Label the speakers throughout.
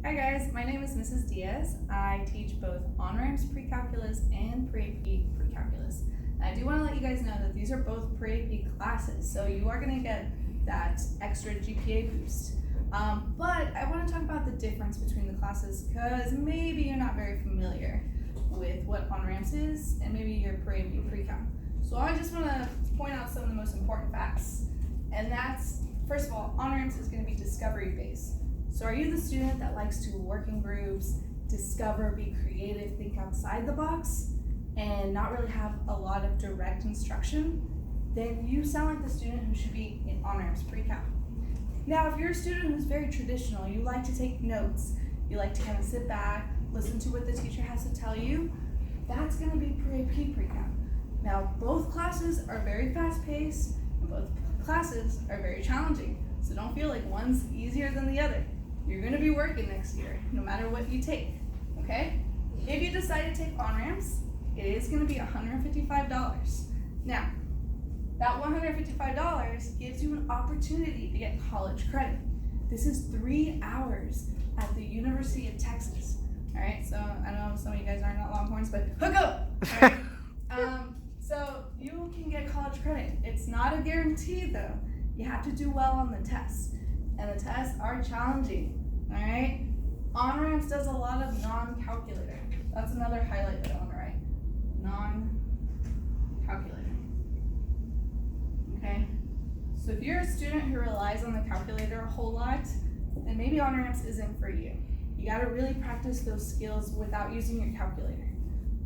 Speaker 1: Hi guys, my name is Mrs. Diaz. I teach both on-ramps pre-calculus and pre-AP pre-calculus. I do want to let you guys know that these are both pre-AP classes, so you are going to get that extra GPA boost. But I want to talk about the difference between the classes because maybe you're not very familiar with what on-ramps is and maybe you're pre-AP pre-cal. So I just want to point out some of the most important facts. And that's, first of all, on-ramps is going to be discovery based. So are you the student that likes to work in groups, discover, be creative, think outside the box, and not really have a lot of direct instruction? Then you sound like the student who should be in on-ramps pre-cal. Now, if you're a student who's very traditional, you like to take notes, you like to kind of sit back, listen to what the teacher has to tell you, that's going to be pre-AP pre-cal. Now, both classes are very fast-paced, and both classes are very challenging. So don't feel like one's easier than the other. You're going to be working next year, no matter what you take, okay? If you decide to take on-ramps, it is going to be $155. Now, that $155 gives you an opportunity to get college credit. This is 3 hours at the University of Texas, all right? So I know some of you guys aren't Longhorns, but hook up, all right? So you can get college credit. It's not a guarantee, though. You have to do well on the tests, and the tests are challenging, all right? On-ramps does a lot of non-calculator. That's another highlight that I want to write. Non-calculator, okay? So if you're a student who relies on the calculator a whole lot, then maybe on-ramps isn't for you. You got to really practice those skills without using your calculator.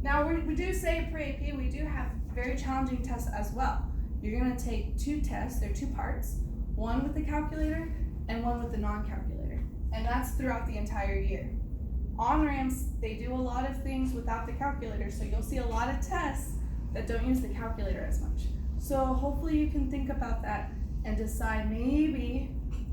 Speaker 1: Now, we do say pre-AP, we do have very challenging tests as well. You're going to take 2 tests, they're 2 parts, one with the calculator and one with the non-calculator, and that's throughout the entire year. On-ramps, they do a lot of things without the calculator, so you'll see a lot of tests that don't use the calculator as much. So hopefully you can think about that and decide maybe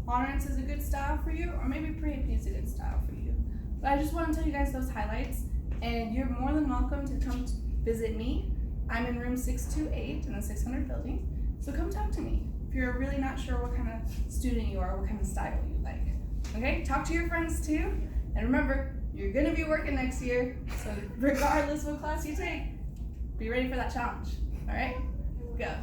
Speaker 1: on-ramps is a good style for you, or maybe pre-AP is a good style for you. But I just want to tell you guys those highlights, and you're more than welcome to come visit me. I'm in room 628 in the 600 building, so come talk to me if you're really not sure what kind of student you are, what kind of style you like. Okay, talk to your friends too, and remember, you're gonna be working next year, so regardless what class you take, be ready for that challenge, all right? Go.